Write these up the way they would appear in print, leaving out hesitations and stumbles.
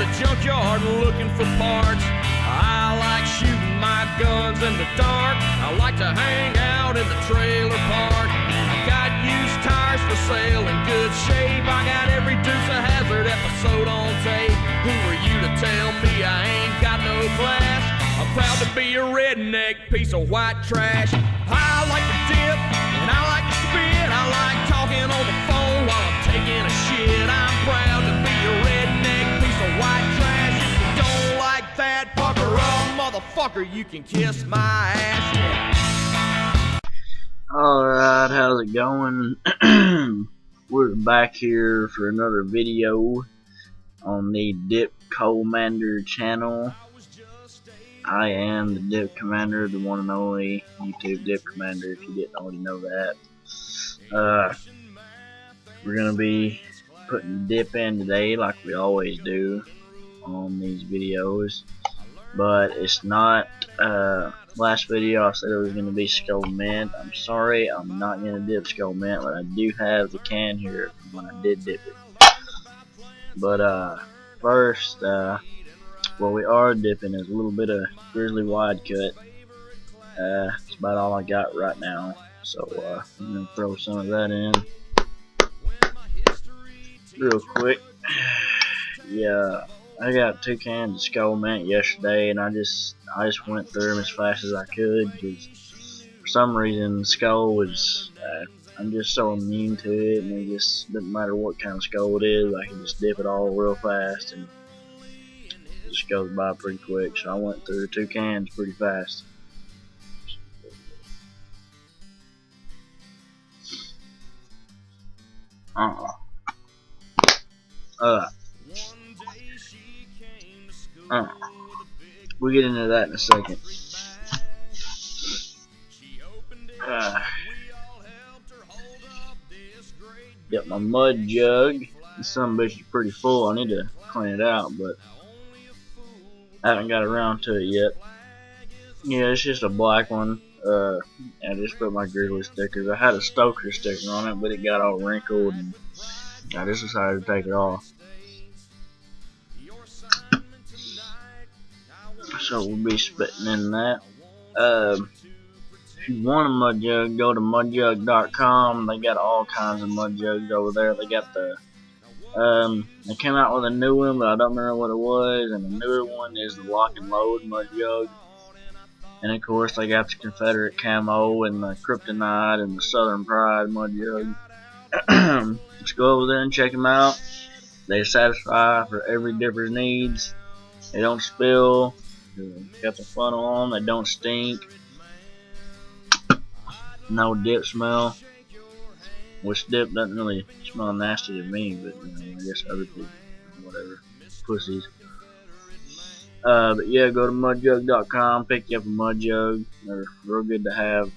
the junkyard looking for parts. I like shooting my guns in the dark. I like to hang out in the trailer park. I got used tires for sale in good shape. I got every Dukes of Hazzard episode on tape. Who are you to tell me I ain't got no class? I'm proud to be a redneck piece of white trash. I like to dip and I like to spit. I like talking on the phone while I'm taking a shit. I'm proud to be a redneck piece of white trash. If you don't like that, pucker up, motherfucker, you can kiss my ass. Yeah. Alright, how's it going? We're back here for another video on the Dip Commander channel. I am the Dip Commander, the one and only YouTube Dip Commander, if you didn't already know that. We're going to be putting dip in today like we always do on these videos. But it's not, last video I said it was going to be Skull Mint. I'm sorry, I'm not going to dip Skull Mint, but I do have the can here from when I did dip it. But first, what we are dipping is a little bit of Grizzly Wide Cut. It's about all I got right now, so I'm going to throw some of that in real quick. Yeah, I got 2 cans of Skull Mint yesterday, and I just went through them as fast as I could because for some reason Skull was I'm just so immune to it, and it just doesn't matter what kind of Skull it is, I can just dip it all real fast and it just goes by pretty quick. So I went through 2 cans pretty fast. We'll get into that in a second. Got my mud jug. This son-of-a-bitch is pretty full. I need to clean it out, but I haven't got around to it yet. Yeah, it's just a black one. I just put my Grizzly stickers. I had a Stoker sticker on it, but it got all wrinkled, and I just decided to take it off. So we'll be spitting in that. If you want a mud jug, go to mudjug.com. They got all kinds of mud jugs over there. They got the they came out with a new one, but I don't remember what it was. And the newer one is the Lock and Load mud jug. And of course, they got the Confederate Camo and the Kryptonite and the Southern Pride mud jug. Just go over there and check them out. They satisfy for every dipper's needs. They don't spill. Got the funnel on. They don't stink. No dip smell. Which dip doesn't really smell nasty to me, but you know, I guess other people, whatever, pussies. But yeah, go to mudjug.com, pick you up a mud jug. They're real good to have.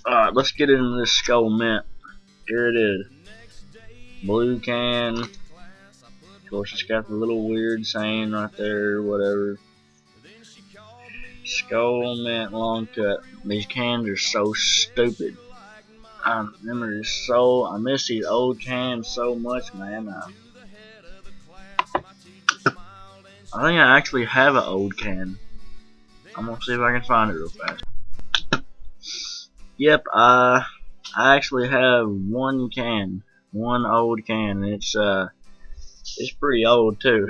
Alright, let's get into this Skull Mint. Here it is. Blue can. Of course, it's got the little weird saying right there, whatever. Skull Mint long cut. These cans are so stupid. I miss these old cans so much, man. I think I actually have an old can. I'm gonna see if I can find it real fast. Yep, I actually have one old can, and it's pretty old too.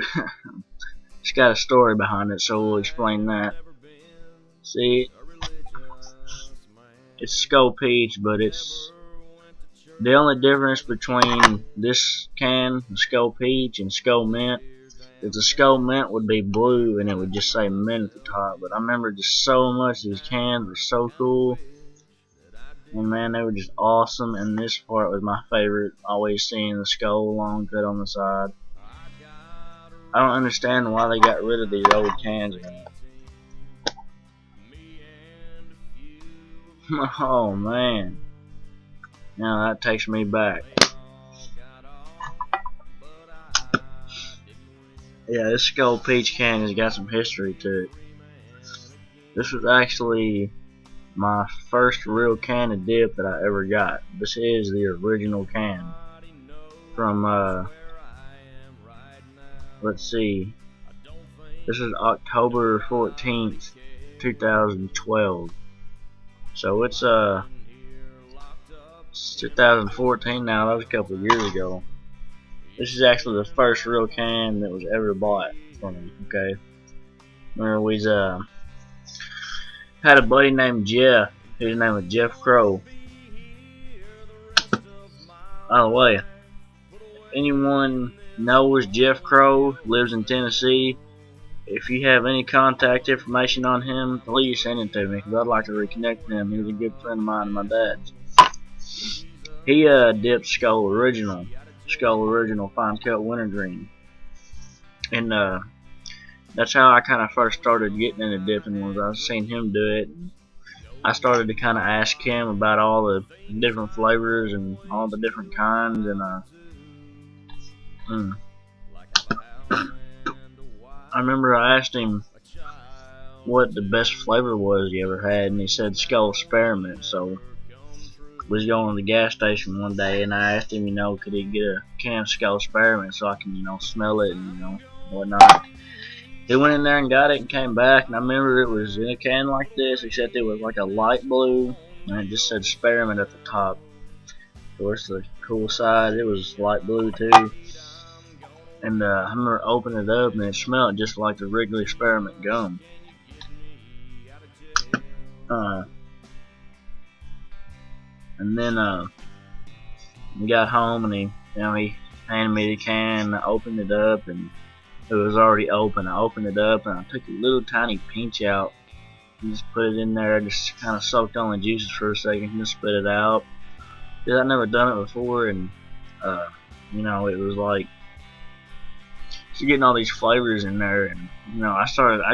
It's got a story behind it, so we'll explain that. See, it's Skull Peach, but it's the only difference between this can, Skull Peach, and Skull Mint is the Skull Mint would be blue and it would just say mint at the top. But I remember just so much these cans were so cool, and man, they were just awesome. And this part was my favorite, always seeing the skull long cut on the side. I don't understand why they got rid of these old cans, man. Oh man, now that takes me back. Yeah, this Skull Peach can has got some history to it. This was actually my first real can of dip that I ever got. This is the original can from let's see. This is October 14th, 2012. So it's 2014 now. That was a couple of years ago. This is actually the first real can that was ever bought from me. Okay. Remember we had a buddy named Jeff. His name was Jeff Crow. By the way, if anyone knows Jeff Crow, lives in Tennessee, if you have any contact information on him, please send it to me, because I'd like to reconnect with him. He was a good friend of mine and my dad's. He dipped Skull Original Fine Cut Wintergreen, and that's how I kind of first started getting into dipping. Was I seen him do it. I started to kind of ask him about all the different flavors and all the different kinds, and I remember I asked him what the best flavor was he ever had, and he said Skull Spearmint. So we was going to the gas station one day, and I asked him, could he get a can of Skull Spearmint so I can, smell it and whatnot. He went in there and got it and came back, and I remember it was in a can like this, except it was like a light blue, and it just said Spearmint at the top. Of course, the cool side, it was light blue too. And I remember opening it up, and it smelled just like the Wrigley Spearmint gum. And then we got home, and he handed me the can, and I opened it up, and it was already open. I opened it up, and I took a little tiny pinch out and just put it in there. Just kind of soaked on the juices for a second and just spit it out. Because I'd never done it before, and it was like just getting all these flavors in there, and I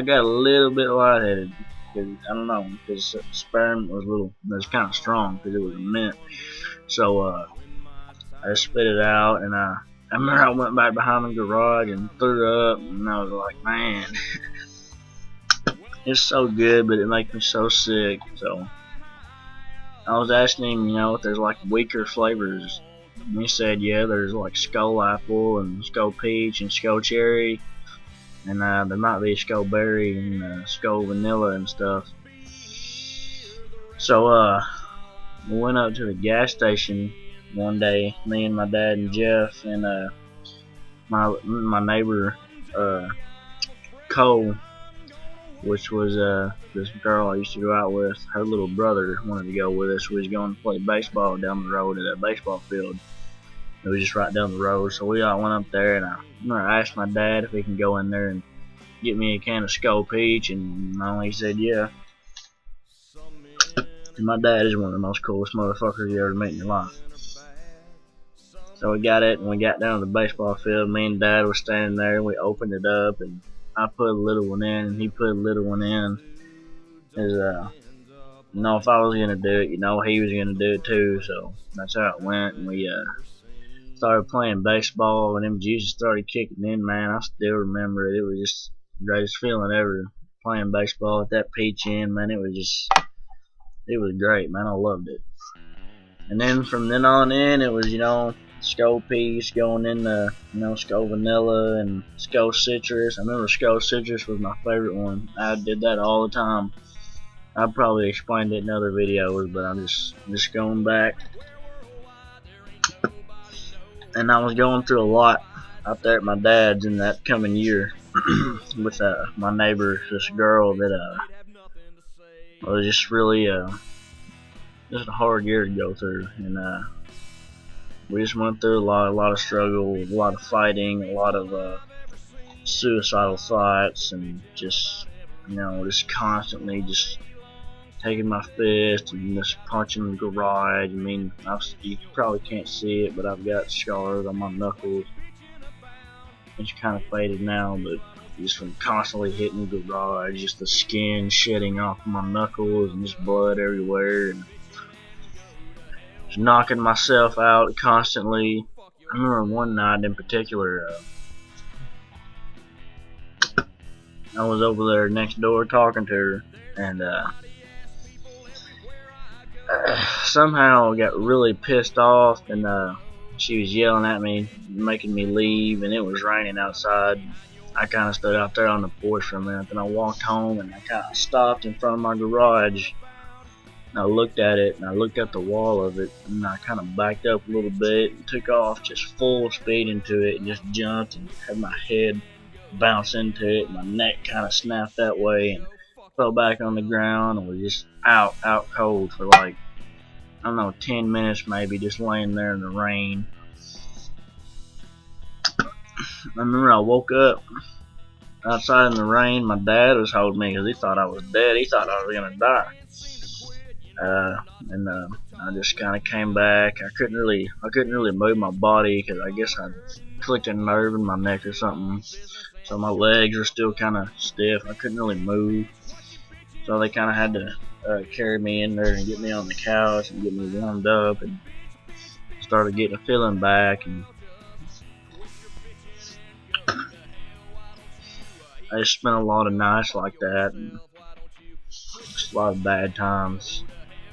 got a little bit lightheaded because I don't know, because spearmint was kind of strong because it was mint. So I just spit it out, and I remember I went back behind the garage and threw up, and I was like, man, it's so good, but it makes me so sick. So I was asking him, if there's like weaker flavors, and he said, yeah, there's like Skull Apple and Skull Peach and Skull Cherry, and there might be Skull Berry and Skull Vanilla and stuff. So we went up to the gas station one day, me and my dad and Jeff, and my neighbor Cole, which was this girl I used to go out with. Her little brother wanted to go with us. We was going to play baseball down the road at that baseball field. It was just right down the road, so we all went up there, and I asked my dad if he can go in there and get me a can of Skull Peach, and he said yeah. And my dad is one of the most coolest motherfuckers you ever met in your life. So we got it, and we got down to the baseball field. Me and Dad was standing there, and we opened it up, and I put a little one in, and he put a little one in. If I was gonna do it, he was gonna do it too. So that's how it went, and we started playing baseball, and them juices started kicking in. Man, I still remember it. It was just the greatest feeling ever playing baseball with that peach in. Man, it was great, man. I loved it. And then from then on in, it was Skull Peach going into Skull Vanilla and Skull Citrus. I remember Skull Citrus was my favorite one. I did that all the time. I probably explained it in other videos, but I'm just going back. And I was going through a lot out there at my dad's in that coming year with my neighbor, this girl that was just really just a hard year to go through, and we just went through a lot of struggle, a lot of fighting, a lot of suicidal thoughts, and just just constantly just taking my fist and just punching the garage. I mean, you probably can't see it, but I've got scars on my knuckles. It's kind of faded now, but just from constantly hitting the garage, just the skin shedding off my knuckles and just blood everywhere, and just knocking myself out constantly. I remember one night in particular, I was over there next door talking to her, and somehow I got really pissed off, and she was yelling at me, making me leave, and it was raining outside. I kind of stood out there on the porch for a minute, then I walked home and I kind of stopped in front of my garage. And I looked at it and I looked at the wall of it, and I kind of backed up a little bit and took off just full speed into it and just jumped and had my head bounce into it. My neck kind of snapped that way and fell back on the ground and was just out cold for like, I don't know, 10 minutes maybe, just laying there in the rain. I remember I woke up outside in the rain. My dad was holding me because he thought I was dead. He thought I was gonna die. And I just kind of came back. I couldn't really move my body because I guess I clicked a nerve in my neck or something. So my legs were still kind of stiff. I couldn't really move. So they kind of had to carry me in there and get me on the couch and get me warmed up and started getting a feeling back. And I just spent a lot of nights like that, and just a lot of bad times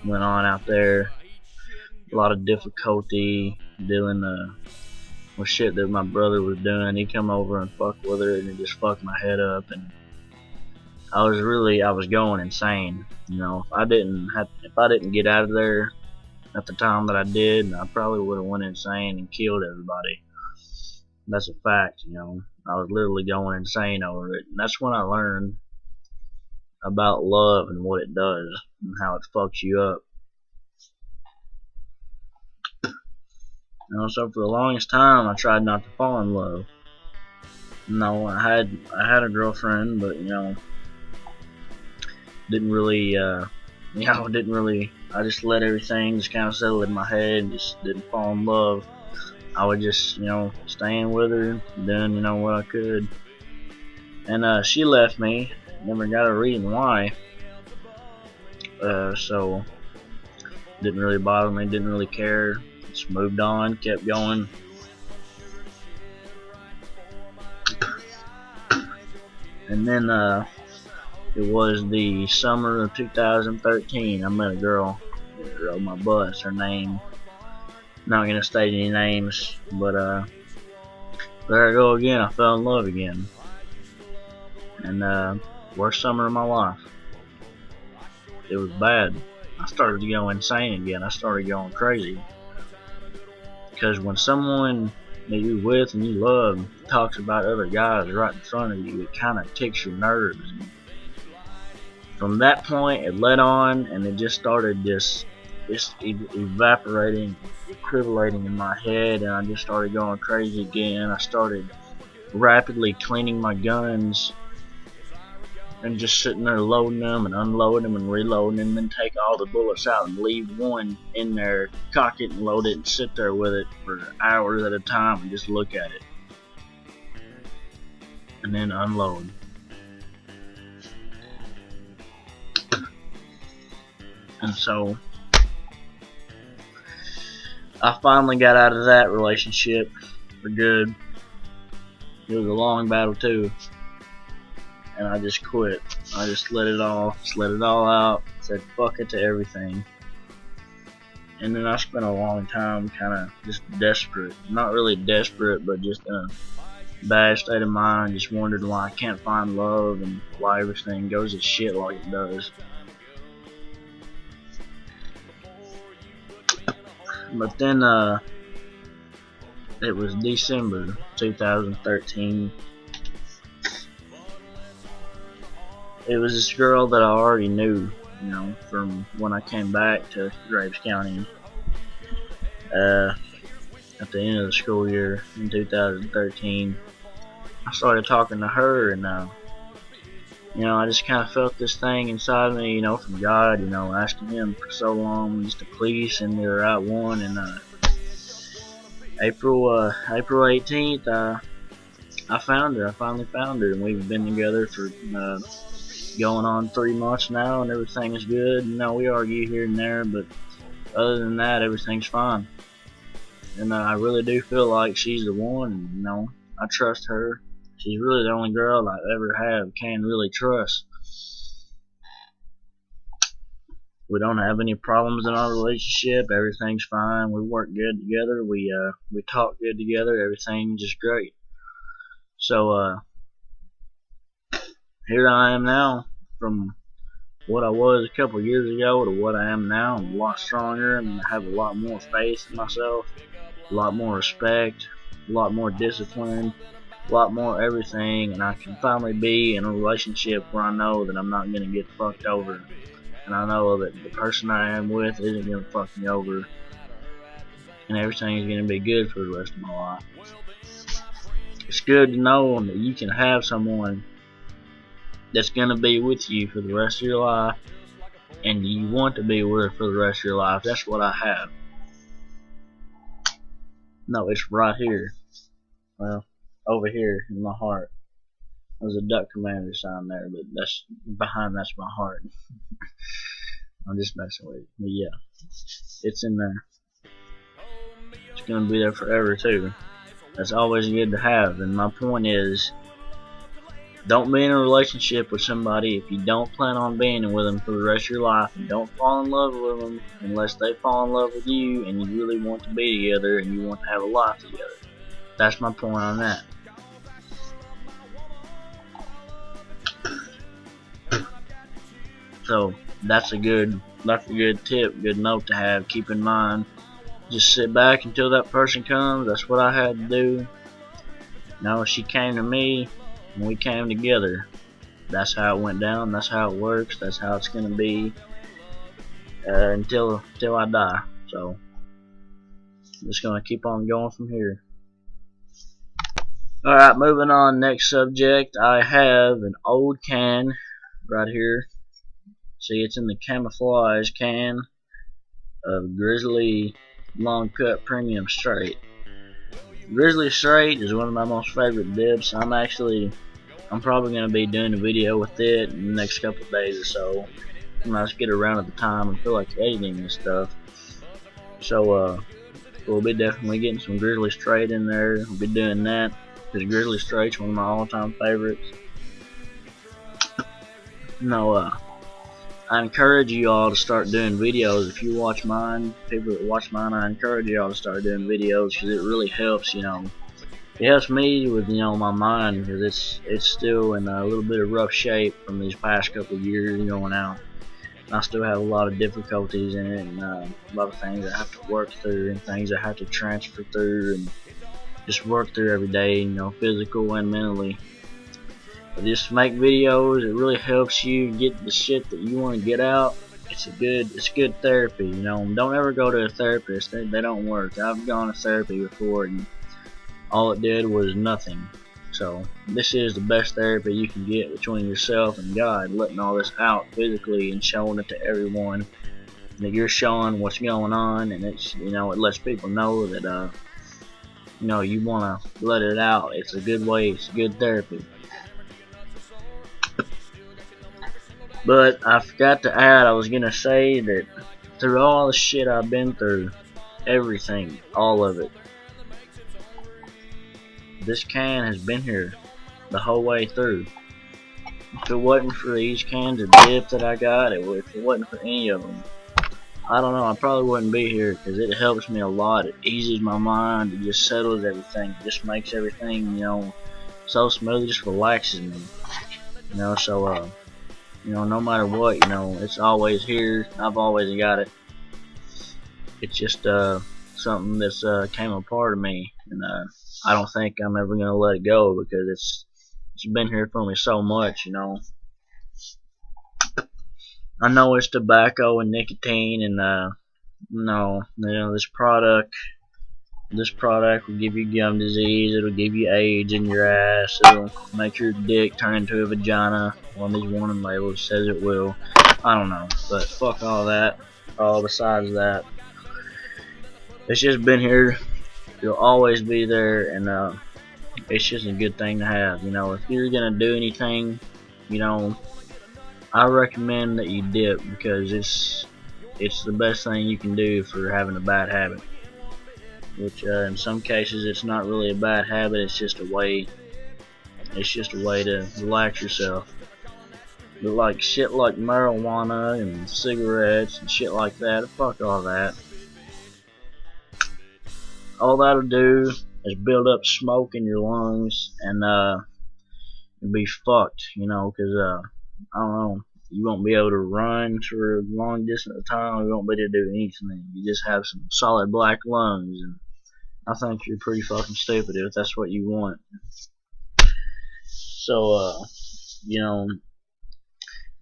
went on out there. A lot of difficulty dealing with shit that my brother was doing. He come over and fucked with her, and it just fucked my head up. And I was going insane. You know, if I didn't get out of there at the time that I did, I probably would have went insane and killed everybody. That's a fact, you know. I was literally going insane over it. And that's when I learned about love and what it does and how it fucks you up. You know, so for the longest time I tried not to fall in love. No, I had a girlfriend, but you know, I just let everything just kind of settle in my head and just didn't fall in love. I would just, you know, staying with her, doing, you know, what I could. And she left me. Never got a reason why. So didn't really bother me, didn't really care. Just moved on, kept going. And then it was the summer of 2013. I met a girl on my bus. Her name, not gonna state any names, but there I go again. I fell in love again. And worst summer of my life. It was bad. I started to go insane again. I started going crazy. Because when someone that you're with and you love talks about other guys right in front of you, it kind of ticks your nerves. And from that point, it led on, and it just started just evaporating, equivalating in my head, and I just started going crazy again. I started rapidly cleaning my guns and just sitting there loading them and unloading them and reloading them, and then take all the bullets out and leave one in there, cock it and load it and sit there with it for hours at a time and just look at it and then unload. And so I finally got out of that relationship for good. It was a long battle too. And I just quit. I just let it all out. Said fuck it to everything. And then I spent a long time kind of just desperate. Not really desperate, but just in a bad state of mind. Just wondered why I can't find love and why everything goes to shit like it does. But then it was December 2013. It was this girl that I already knew, you know, from when I came back to Graves County at the end of the school year in 2013. I started talking to her, and you know, I just kind of felt this thing inside me, you know, from God, you know, asking Him for so long just to please send me the right one. And April 18th, I found her. I finally found her, and we've been together for going on 3 months now, and everything is good. You know, we argue here and there, but other than that, everything's fine. And I really do feel like she's the one, and, you know, I trust her. She's really the only girl I ever can really trust. We don't have any problems in our relationship. Everything's fine. We work good together. We talk good together. Everything's just great. So here I am now, from what I was a couple years ago to what I am now. I'm a lot stronger, and I have a lot more faith in myself, a lot more respect, a lot more discipline, a lot more everything, and I can finally be in a relationship where I know that I'm not going to get fucked over. And I know that the person I am with isn't going to fuck me over, and everything is going to be good for the rest of my life. It's good to know that you can have someone that's going to be with you for the rest of your life, and you want to be with her for the rest of your life. That's what I have. No, it's right here. Well, over here in my heart. There's a Duck Commander sign there, but that's behind. That's my heart. I'm just messing with you. But yeah, it's in there. It's gonna be there forever too. That's always good to have. And my point is, don't be in a relationship with somebody if you don't plan on being with them for the rest of your life, and don't fall in love with them unless they fall in love with you and you really want to be together and you want to have a life together. That's my point on that. So that's a good tip, good note to have. Keep in mind, just sit back until that person comes. That's what I had to do. Now she came to me and we came together. That's how it went down. That's how it works. That's how it's gonna be until I die. So I'm just gonna keep on going from here. Alright, moving on. Next subject. I have an old can right here. See, it's in the camouflage can of Grizzly Long Cut Premium Straight. Grizzly Straight is one of my most favorite dips. I'm probably going to be doing a video with it in the next couple of days or so, when I just get around at the time and feel like editing and stuff. So we'll be definitely getting some Grizzly Straight in there. We'll be doing that, because Grizzly Straight's one of my all-time favorites. No, I encourage you all to start doing videos. If you watch mine, people that watch mine, I encourage you all to start doing videos, because it really helps, It helps me with, my mind, because it's still in a little bit of rough shape from these past couple of years going out. I still have a lot of difficulties in it, and a lot of things I have to work through, and things I have to transfer through, and just work through every day, physical and mentally. But just make videos. It really helps you get the shit that you want to get out. It's good therapy. Don't ever go to a therapist. They don't work. I've gone to therapy before, and all it did was nothing. So this is the best therapy you can get, between yourself and God, letting all this out physically and showing it to everyone, that you're showing what's going on, and it's it lets people know that you want to let it out. It's a good way. It's good therapy. But I forgot to add, I was gonna say that through all the shit I've been through, everything, all of it, this can has been here the whole way through. If it wasn't for these cans of dip that I got, if it wasn't for any of them, I don't know, I probably wouldn't be here, because it helps me a lot. It eases my mind. It just settles everything. It just makes everything, so smooth. It just relaxes me. So no matter what, it's always here. I've always got it. It's just something that's came a part of me, and I don't think I'm ever gonna let it go, because it's been here for me so much. I know it's tobacco and nicotine, and this product will give you gum disease. It'll give you AIDS in your ass. It'll make your dick turn into a vagina. One of these warning labels says it will. I don't know, but fuck all that. All besides that, it's just been here. It'll always be there, and it's just a good thing to have. If you're gonna do anything, I recommend that you dip, because it's the best thing you can do for having a bad habit. Which in some cases it's not really a bad habit. It's just a way to relax yourself. But like shit like marijuana and cigarettes and shit like that, fuck all that. All that'll do is build up smoke in your lungs, and you'll be fucked, you know, 'cause I don't know, you won't be able to run for a long distance of time. You won't be able to do anything. You just have some solid black lungs, and I think you're pretty fucking stupid if that's what you want. So you know,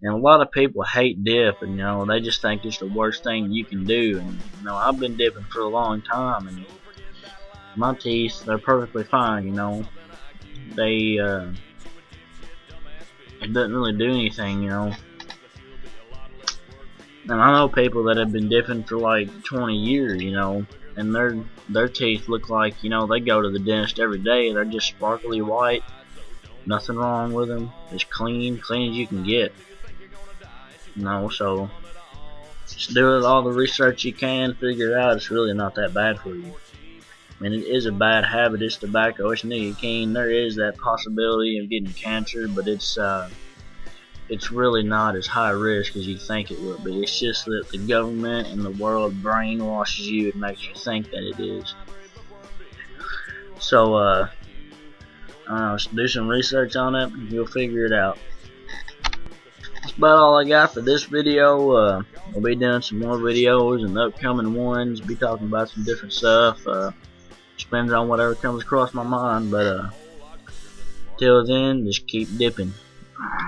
and a lot of people hate dip, and you know, they just think it's the worst thing you can do. And you know, I've been dipping for a long time, and my teeth, they're perfectly fine, you know. They it doesn't really do anything, you know. And I know people that have been dipping for like 20 years, you know, and their teeth look like, you know, they go to the dentist every day. They're just sparkly white, nothing wrong with them, just clean as you can get. You know, so just do it, all the research you can, figure it out. It's really not that bad for you. I mean, it is a bad habit. It's tobacco. It's nicotine. There is that possibility of getting cancer, but it's really not as high risk as you think it will be. It's just that the government and the world brainwashes you and makes you think that it is. So, I don't know, just do some research on it, and you'll figure it out. That's about all I got for this video. We'll be doing some more videos in the upcoming ones. Be talking about some different stuff. Depends on whatever comes across my mind, but till then, just keep dipping.